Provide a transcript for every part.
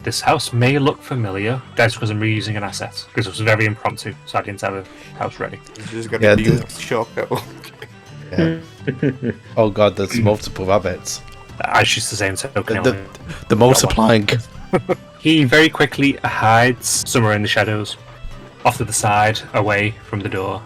This house may look familiar. That's because I'm reusing an asset. Because it was very impromptu, so I didn't have a house ready. This is gonna be a shock though. Yeah. Oh god, there's multiple rabbits. I choose the same token. The multiplying. He very quickly hides somewhere in the shadows, off to the side, away from the door.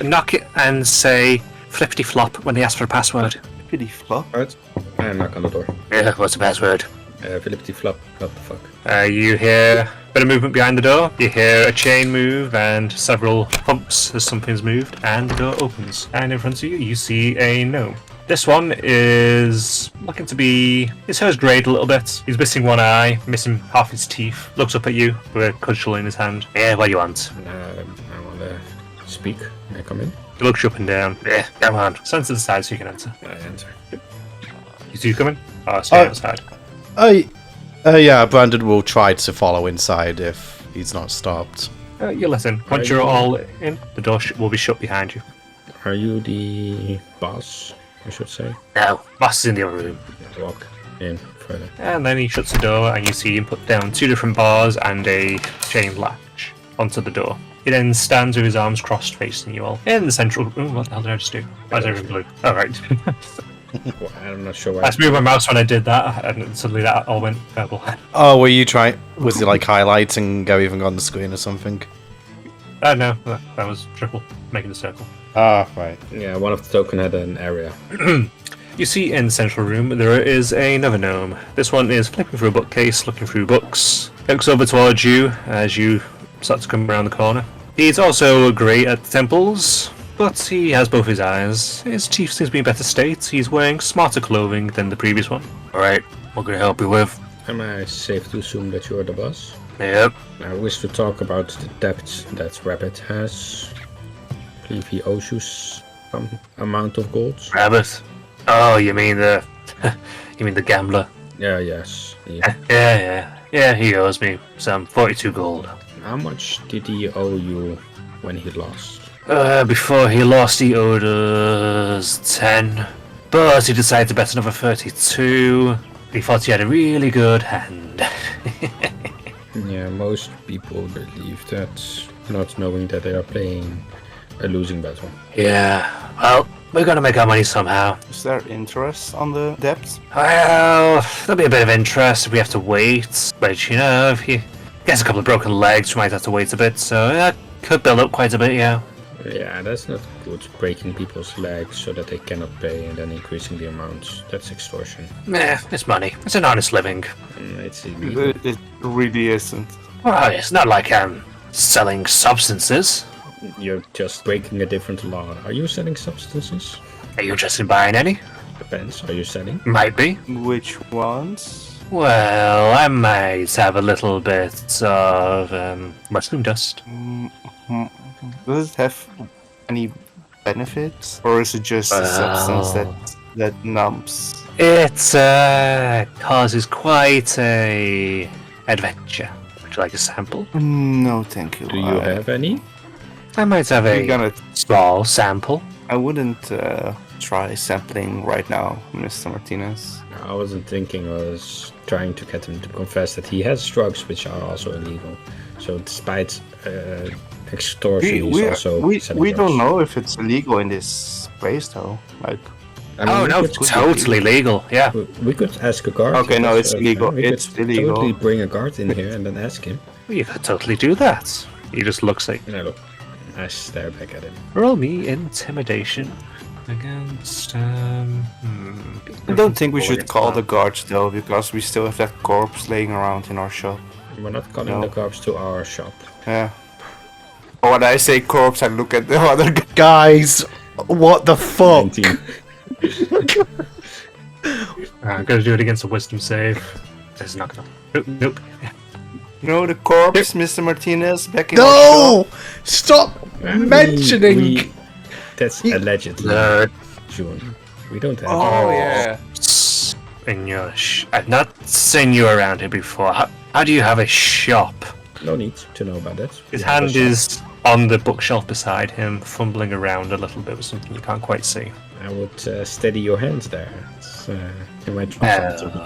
Knock it and say flippity flop when they ask for a password. Pretty flop. Right. And knock on the door. Yeah, what's the password? Flippity flop. What the fuck? You hear a bit of movement behind the door. You hear a chain move and several thumps as something's moved, and the door opens. And in front of you, you see a gnome. This one is looking to be... His hair's greyed a little bit. He's missing one eye, missing half his teeth. Looks up at you with a cudgel in his hand. Yeah, what do you want? I want to speak. May I come in? He looks you up and down. Yeah, come on. Stand to the side so you can enter. I enter. You see you coming? Oh, stay outside. Yeah, Brandon will try to follow inside if he's not stopped. You listen. Once you're all in, the door will be shut behind you. Are you the boss, I should say? No, boss is in the other room. Walk in further. And then he shuts the door, and you see him put down 2 different bars and a chain latch onto the door. He then stands with his arms crossed, facing you all in the central room. What the hell did I just do? Why is everything blue? Oh, right. Well, I'm not sure why. I just moved my mouse when I did that, and suddenly that all went purple. Oh, were you trying? Was it like highlighting everything on the screen or something? No, that was triple, making the circle. Ah, right. Yeah, one of the token had an area. You see in the central room there is another gnome. This one is flipping through a bookcase, looking through books. He looks over towards you as you start to come around the corner. He's also great at temples, but he has both his eyes. His teeth seems to be in better state. He's wearing smarter clothing than the previous one. Alright, what can I help you with? Am I safe to assume that you're the boss? Yep. I wish to talk about the debt that Rabbit has. I believe he owes you some amount of gold. Rabbit? Oh, you mean the... you mean the gambler? Yeah, yes. Yeah. Yeah, he owes me some 42 gold. How much did he owe you when he lost? Before he lost, he owed us 10. But he decided to bet another 32. He thought he had a really good hand. Yeah, most people believe that, not knowing that they are playing a losing battle. Yeah, well, we're gonna make our money somehow. Is there interest on the debt? Well, there'll be a bit of interest if we have to wait. But, you know, if he gets a couple of broken legs, we might have to wait a bit. So that could build up quite a bit, yeah. Yeah, that's not good. Breaking people's legs so that they cannot pay and then increasing the amounts. That's extortion. It's money. It's an honest living. It's illegal. It really isn't. Well, it's not like I'm selling substances. You're just breaking a different law. Are you selling substances? Are you interested in buying any? Depends. Are you selling? Might be. Which ones? Well, I might have a little bit of mushroom dust. Does it have any benefits, or is it just a substance that numbs? It causes quite a adventure. Would you like a sample? No, thank you. Do you have any? I might have We're a gonna. small sample. I wouldn't try sampling right now, Mr. Martinez. I wasn't thinking. I was trying to get him to confess that he has drugs which are also illegal. So despite extortion, he's also selling we don't drugs. know if it's illegal in this place though. Like, I mean, Oh we no, could- it's totally legal. Yeah. We could ask a guard. Okay, no, That's, it's illegal. fine. We It's could illegal. Totally bring a guard in here and then ask him. You could totally do that. He just looks like. And I stare back at him. Roll me intimidation against. I don't think we should call the guards though, because we still have that corpse laying around in our shop. We're not calling No. the cops to our shop. Yeah. Or when I say corpse, I look at the other guy. Guys, what the fuck? 19. I'm gonna do it against a wisdom save. This is not gonna. Nope. No, the corpse, Mr. Martinez, back in our No! shop. Stop mentioning. That's allegedly. Nerd. June. We don't have. Oh, yeah. In your I've not seen you around here before. How do you have a shop? No need to know about that. His We have a hand shop. is on the bookshelf beside him, fumbling around a little bit with something you can't quite see. I would steady your hands there. It's, you might try something.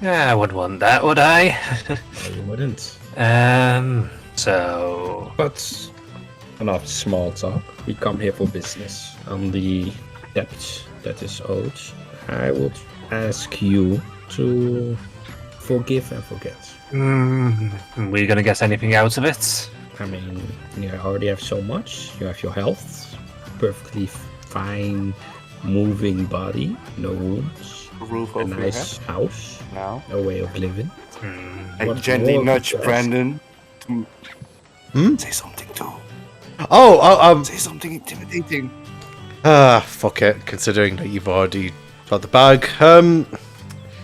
Yeah, I wouldn't want that, would I? No, you wouldn't. So... But enough small talk. We come here for business. On the debt that is owed, I would ask you to forgive and forget. Were you gonna get anything out of it? I mean, you already have so much. You have your health, perfectly fine, moving body, no wounds, A roof a over your nice head house, now. a way of living. I What gently more nudge could you ask? Brandon to Hmm? say something too. Oh, Say something intimidating. fuck it. Considering that you've already got the bag,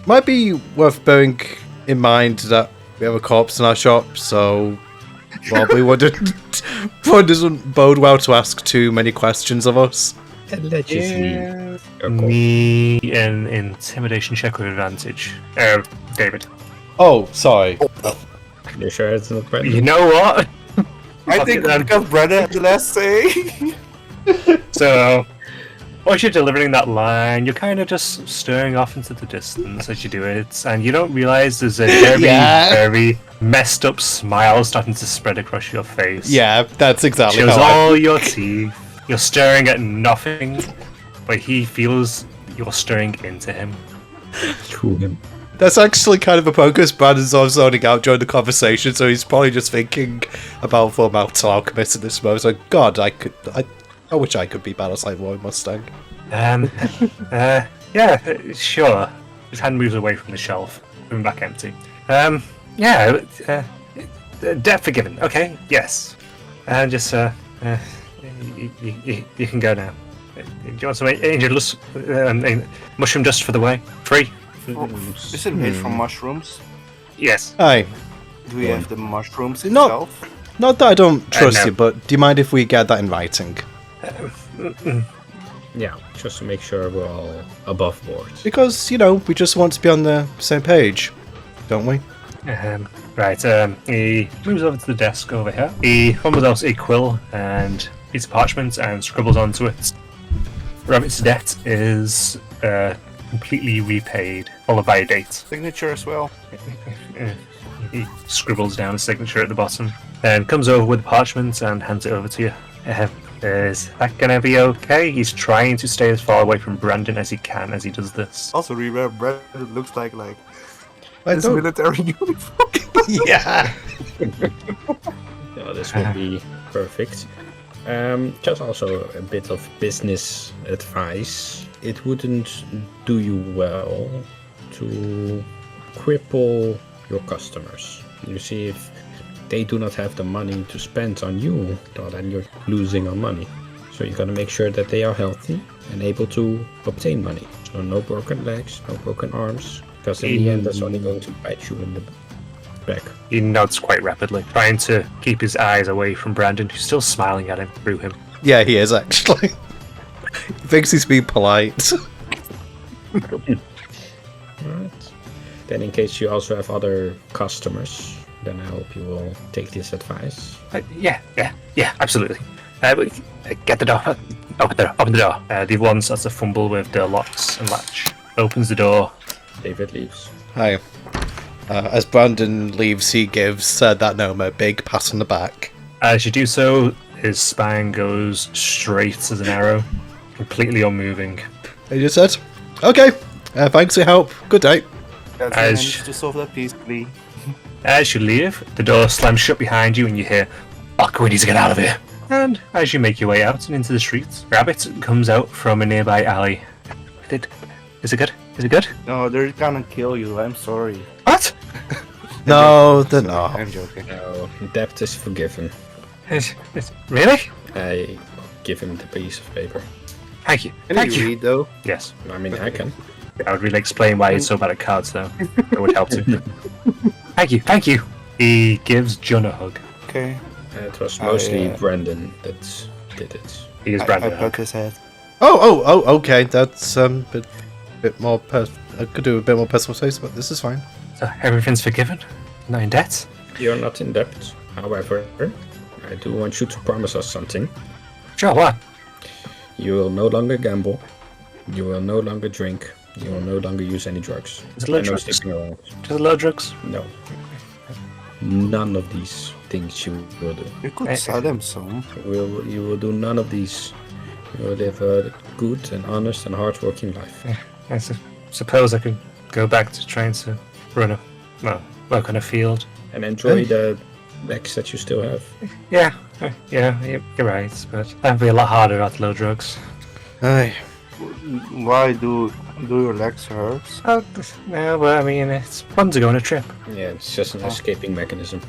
might be worth bearing in mind that we have a corpse in our shop, so probably probably doesn't bode well to ask too many questions of us. Allegedly. Your call. Me an intimidation check with advantage. David. Oh, sorry. You sure it's not Brandon? You know what? I Fuck think it then. because Brandon had the last say. So, as you're delivering that line, you're kind of just staring off into the distance as you do it, and you don't realize there's a very, Yeah. very messed up smile starting to spread across your face. Yeah, that's exactly Shows how I... all your teeth. You're staring at nothing, but he feels you're staring into him. To him. That's actually kind of a focus. Brandon's all zoning out during the conversation, so he's probably just thinking about Full Metal Alchemist at this moment. Like, God, I wish I could be Battleside Roy Mustang. Yeah, sure. His hand moves away from the shelf, moving back empty. Debt forgiven. Okay, yes. And just, you can go now. Do you want some angel dust, mushroom dust for the way? Free? Is it made from mushrooms? Yes. Aye. Do we have the mushrooms No. itself? Not that I don't trust no. you, but do you mind if we get that in writing? Yeah, just to make sure we're all above board. Because, we just want to be on the same page, don't we? Right, he moves over to the desk over here. He fumbles out a quill and piece of parchment and scribbles onto it. Rabbit's debt is completely repaid, followed by a date. Signature as well. He scribbles down a signature at the bottom and comes over with the parchment and hands it over to you. Is that gonna be okay? He's trying to stay as far away from Brandon as he can as he does this. Also, remember, Brandon looks like I his don't... military uniform. Yeah! Yeah, this would be perfect. Just also a bit of business advice. It wouldn't do you well to cripple your customers. You see, if they do not have the money to spend on you, well, then you're losing on money. So you gotta make sure that they are healthy and able to obtain money. So no broken legs, no broken arms, because in the end that's only going to bite you in the back. He nods quite rapidly, trying to keep his eyes away from Brandon, who's still smiling at him through him. Yeah, he is, actually. He thinks he's being polite. Alright. Then in case you also have other customers, then I hope you will take this advice. Yeah, absolutely. Get the door. Open the door. The one starts to fumble with the locks and latch. Opens the door. David leaves. Hi. As Brandon leaves, he gives that gnome a big pat on the back. As you do so, his spine goes straight as an arrow, completely unmoving. He just said, "Okay, thanks for your help. Good day." Guys, As- managed to solve that peacefully. As you leave, the door slams shut behind you and you hear, "Fuck, we need to get out of here." And as you make your way out and into the streets, Rabbit comes out from a nearby alley. Is it good? Is it good? No, they're gonna kill you. I'm sorry. What? No, they're not. I'm joking. No, debt is forgiven. Really? I give him the piece of paper. Thank you. Can Thank you you. read though? Yes. I mean, I can. I would really explain why he's so bad at cards, though. It would help too. Thank you. He gives John a hug. Okay. It was mostly I, Brandon that did it. He gives I Brandon a pat hug. his head. Oh, okay. That's bit more. I could do a bit more personal space, but this is fine. So everything's forgiven? Not in debt? You're not in debt. However, I do want you to promise us something. Sure, what? You will no longer gamble. You will no longer drink. You will no longer use any drugs. Just a little And no drugs. sticking around. Just a little drugs. No. None of these things you will do. You could sell them some. You will do none of these. You will live a good and honest and hard-working life. I suppose I could go back to trying to work on a field. And enjoy the legs that you still have. Yeah, you're right, but that'd be a lot harder without the low drugs. Aye. Why do your legs hurt? Oh, no, but I mean, it's fun to go on a trip. Yeah, it's just an escaping mechanism.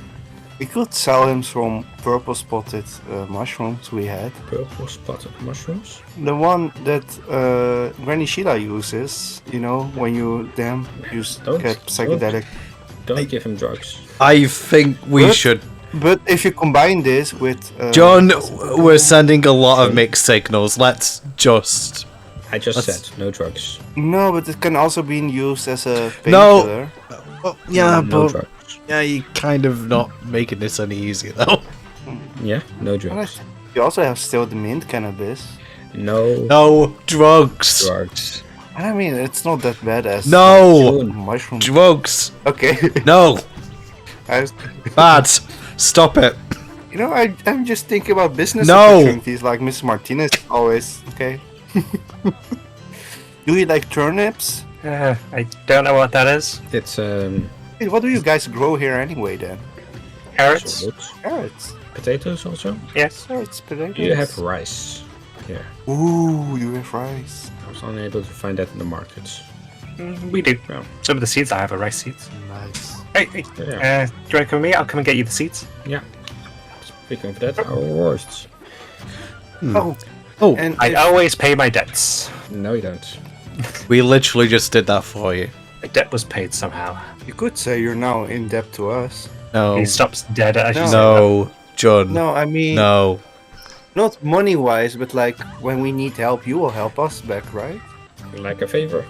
We could sell him some purple spotted mushrooms we had. Purple spotted mushrooms? The one that Granny Sheila uses, you know, when you get psychedelic. Don't give him drugs. I think we What? should. But if you combine this with... John, we're sending a lot of mixed signals. Let's just... I just Let's- said no drugs. No, but it can also be used as a No. painkiller. Well, yeah, No but... drugs. Yeah, you're kind of not making this any easier, though. Yeah, no And drugs. you also have still the mint cannabis. No No drugs. drugs. I mean, it's not that bad as No mushroom. drugs. Okay. No. I, Bad. Stop it. you know, I'm just thinking about business No. opportunities like Mrs. Martinez always. Okay. Do you like turnips? I don't know what that is. It's Hey, what do you guys grow here anyway then? Carrots? roots. Carrots. Potatoes also. Yes. Carrots, potatoes. You have rice. Yeah, Ooh, you have rice. I was unable to find that in the markets. We do. Yeah. Some of the seeds I have are rice seeds. Nice. Hey, Yeah. do you want to come with me? I'll come and get you the seeds. Yeah. Speaking of that, our roasts. Oh, Oh, and I if- always pay my debts. No, you don't. we literally just did that for you. My debt was paid somehow. you could say you're now in debt to us. No. He stops dead as you say that. No, John. No, I mean, No. not money-wise, but like when we need help, you will help us back, right? Like a favor.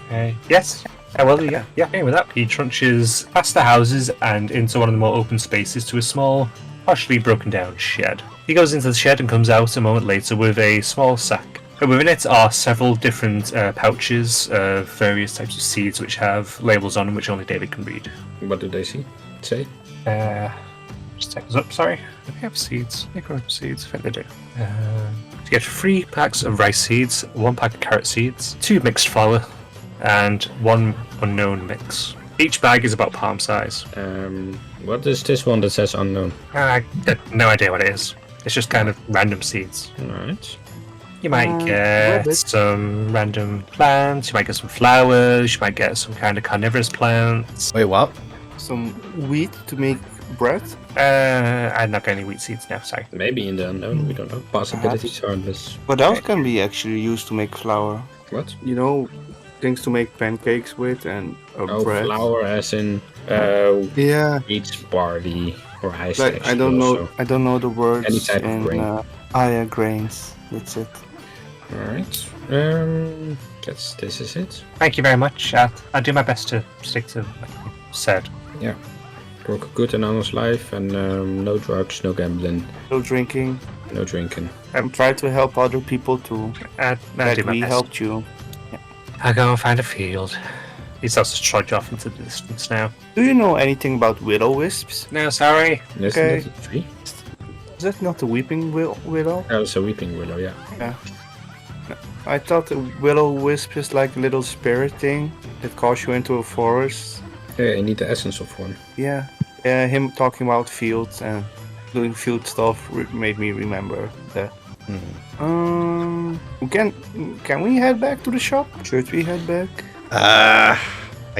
Yes. Well, yeah. With that, he trunches past the houses and into one of the more open spaces to a small, partially broken down shed. He goes into the shed and comes out a moment later with a small sack. Within it are several different pouches of various types of seeds which have labels on them which only David can read. What do they say? Just take this up, sorry. They have seeds. They grow seeds. I think they do. You get 3 packs of rice seeds, 1 pack of carrot seeds, 2 mixed flour, and 1 unknown mix. Each bag is about palm size. What is this one that says unknown? I have no idea what it is. It's just kind of random seeds. Alright. You might get rabbit. some random plants, you might get some flowers, you might get some kind of carnivorous plants. Wait, what? Some wheat to make bread. I'm not getting any wheat seeds now, sorry. Maybe in the unknown, we don't know. Possibilities are endless. What else can be actually used to make flour? What? You know, things to make pancakes with and Oh, bread. flour as in Yeah, wheat, barley, rice. like I actually don't know. also. I don't know the words. Any type of in, grain. yeah, grains. That's it. Alright. Guess this is it. Thank you very much. I'll do my best to stick to what you said. Work a good and honest life and no drugs, no gambling, No drinking. no drinking. And try to help other people too. I'll Like do my we best. helped you. I'll go and find a field. He starts to trudge off into the distance now. Do you know anything about willow wisps? No, sorry. Isn't Okay. it a tree? Is that not the weeping willow? Oh, it's a weeping willow, yeah. I thought the willow wisp is like a little spirit thing that calls you into a forest. Yeah, you need the essence of one. Yeah. Him talking about fields and doing field stuff made me remember that. Can we head back to the shop? Should we head back?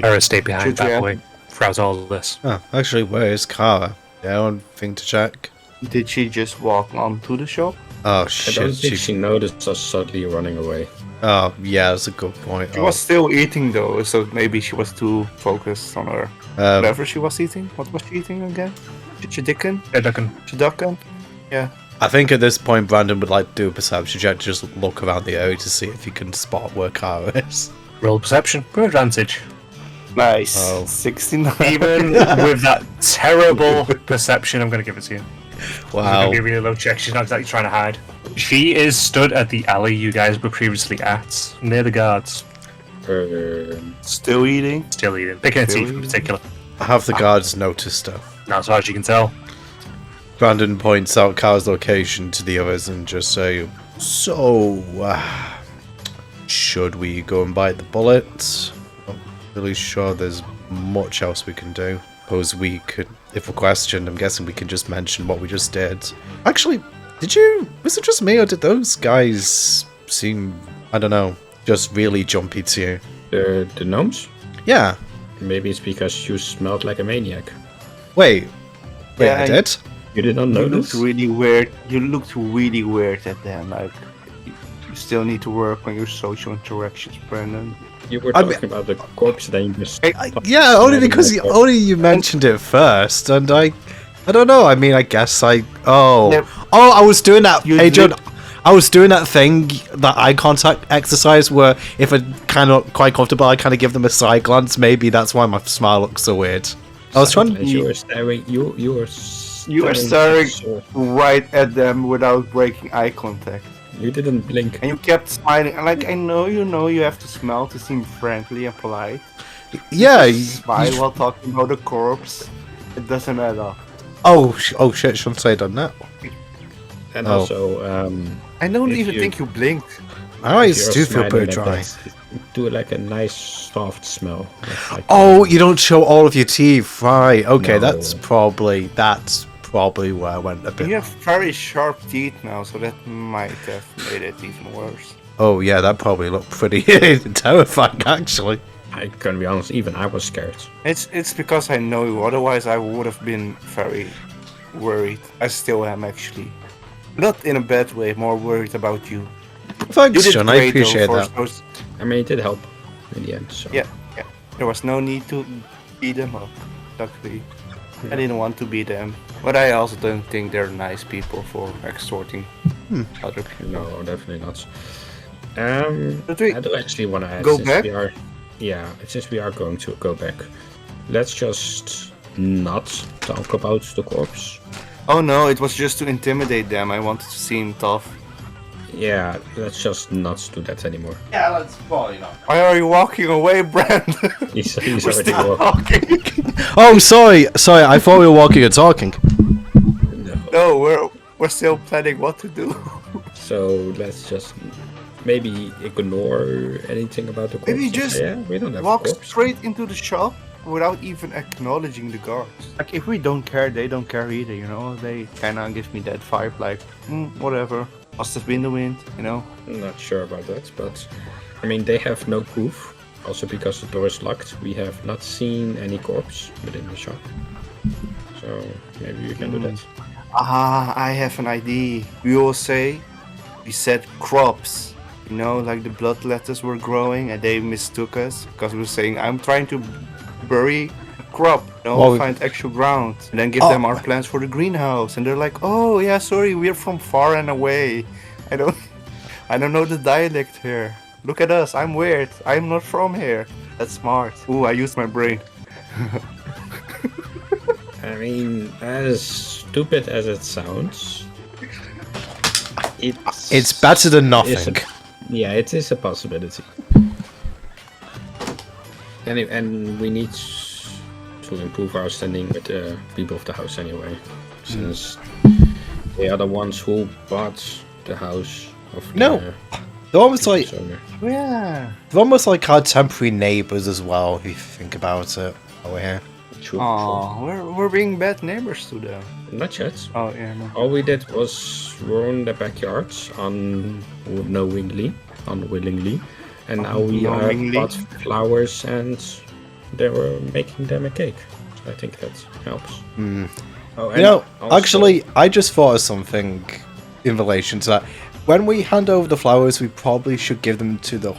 Or stay behind Should we that have- way throughout all of this. Oh, actually, where is Kara? Yeah, one thing to check. Did she just walk on to the shop? Oh, I shit. don't think she noticed us suddenly running away. Oh, yeah, that's a good point. She was still eating though, so maybe she was too focused on her whatever she was eating. What was she eating again? Chicken? Yeah, Duncan. Chiducken? Yeah. I think at this point, Brandon would like to do a perception check, just look around the area to see if he can spot where Kara is. Roll perception. Good advantage. Nice. Oh. 69. Even with that terrible perception, I'm going to give it to you. I'm Wow. going to give you a low check. She's not exactly trying to hide. She is stood at the alley you guys were previously at, near the guards. Still eating. Still eating. Picking a Still teeth in eating? particular. Have the guards noticed her? Not as far as you can tell. Brandon points out Car's location to the others and just say, "So, should we go and bite the bullet? Not really sure there's much else we can do. Suppose we could, if we're questioned, I'm guessing we can just mention what we just did. Actually, was it just me or did those guys seem, I don't know, just really jumpy to you?" The gnomes? Yeah. Maybe it's because you smelled like a maniac. Wait, Yeah, I did? You did not You notice? looked really weird. You looked really weird at them. Like you still need to work on your social interactions, Brandon. You were I talking about the corpse, then you just... Yeah, only because you mentioned it first, and I don't know. I mean, I guess I was doing that, Adrian. I was doing that thing, that eye contact exercise, where if I'm kind of quite comfortable, I kind of give them a side glance. Maybe that's why my smile looks so weird. I was trying. You were staring. You were staring right at them without breaking eye contact. You didn't blink. And you kept smiling. Like, I know you have to smile to seem friendly and polite. Yeah. Smile while talking about the corpse. It doesn't add up. Oh shit! Shouldn't say done that. And also, I don't If even you- think you blinked. My eyes if you're do feel smiling pretty like dry. that, do like a nice soft smell. Like, Oh, you don't show all of your teeth, right? Okay, No. that's probably where I went a bit. You have very sharp teeth now, so that might have made it even worse. Oh yeah, that probably looked pretty terrifying, actually. I can be honest, even I was scared. It's because I know you. Otherwise, I would have been very worried. I still am actually. Not in a bad way. More worried about you. Thanks, You did John. I great, though, appreciate for that. those- I mean, it did help in the end. So Yeah. There was no need to beat them up. Luckily, I didn't want to beat them, but I also don't think they're nice people for extorting other people. no, definitely not. But we I do actually want to add, go since back? since we are going to go back, let's just not talk about the corpse. Oh no, it was just to intimidate them. I wanted to seem tough. Yeah, let's just not do that anymore. Yeah, that's probably not. Why are you walking away, Brand? He's We're already still walking. talking. Oh, sorry. I thought we were walking and talking. No, we're still planning what to do. So let's just maybe ignore anything about the corpse. Maybe just we don't have Walk a corpse. straight into the shop without even acknowledging the guards. Like, if we don't care, they don't care either, you know? They kinda give me that vibe, like, whatever. Must have been the wind, you know? I'm not sure about that, but I mean they have no proof. Also because the door is locked, we have not seen any corpse within the shop. So maybe you can do that. I have an idea. We said crops. You know, like the blood letters were growing and they mistook us because we were saying, I'm trying to bury a crop. You know, Well, find actual ground. And then give them our plans for the greenhouse. And they're like, oh yeah, sorry, we're from far and away. I don't know the dialect here. Look at us, I'm weird. I'm not from here. That's smart. Ooh, I used my brain. I mean, as stupid as it sounds, It's better than nothing. It is a possibility. And we need to improve our standing with the people of the house anyway, since they are the ones who bought the house of the They're almost like owner. Yeah. they're almost like our temporary neighbours as well, if you think about it. Over here. True. Oh, we're being bad neighbors to them. Not yet. Oh yeah, no. All we did was ruin the backyards unwillingly, and now we Unknowingly. bought flowers and they were making them a cake. So I think that helps. Oh, and You know, also- actually, I just thought of something in relation to that. When we hand over the flowers, we probably should give them to the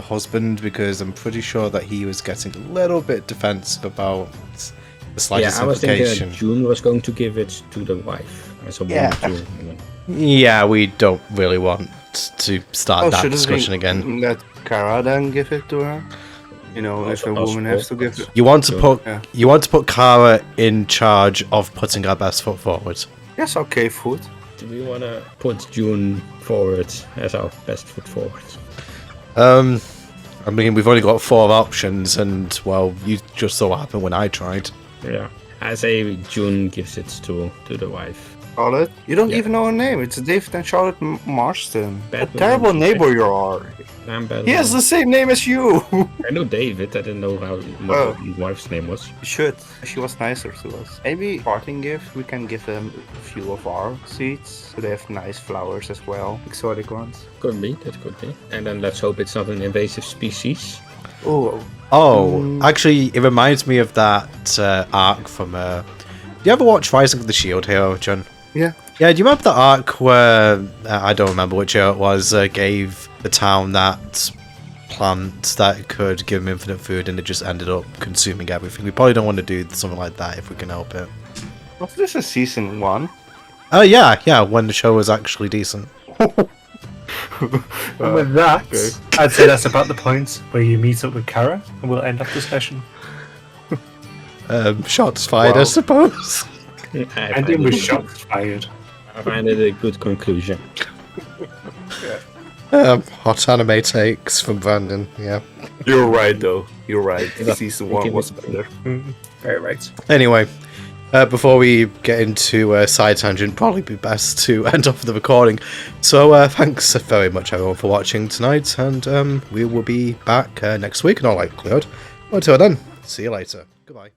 husband, because I'm pretty sure that he was getting a little bit defensive about the slightest I was thinking implication. that June was going to give it to the wife as a Yeah. woman too. Yeah, we don't really want to start that shouldn't discussion we again. let Kara then give it to her? You know, if a woman has to give it. You want to put Yeah. Kara in charge of putting our best foot forward. Yes, okay, food. Do we want to put June forward as our best foot forward? I mean, we've only got 4 options, and, well, you just so happened when I tried. Yeah. I say June gives it to the wife. Charlotte? You don't Yeah. even know her name. It's David and Charlotte Marston. Bad What a terrible names. neighbor you are. I'm bad. He has the same name as you. I know David. I didn't know what Oh. his wife's name was. You should. She was nicer to us. Maybe parting gift, we can give them a few of our seeds. So they have nice flowers as well. Exotic ones. Could be. That could be. And then let's hope it's not an invasive species. Oh. Oh, actually, it reminds me of that arc from... do you ever watch Rising of the Shield Hero, John? Yeah. Yeah, do you remember the arc where, I don't remember which year it was, gave the town that plant that could give them infinite food and it just ended up consuming everything? We probably don't want to do something like that if we can help it. Was this a season 1? Oh, yeah, when the show was actually decent. And with that, I'd say that's about the point where you meet up with Kara, and we'll end off the session. Shots fired, I Wow. suppose. And it was shots fired. I find it a good conclusion. Hot anime takes from Brandon, yeah. You're right, though. You're right. Yeah. Season We 1 can was be- better. Very right. Anyway, before we get into a side tangent, probably be best to end off the recording. So thanks very much everyone for watching tonight, and we will be back next week in all likelihood. Until then, see you later. Goodbye.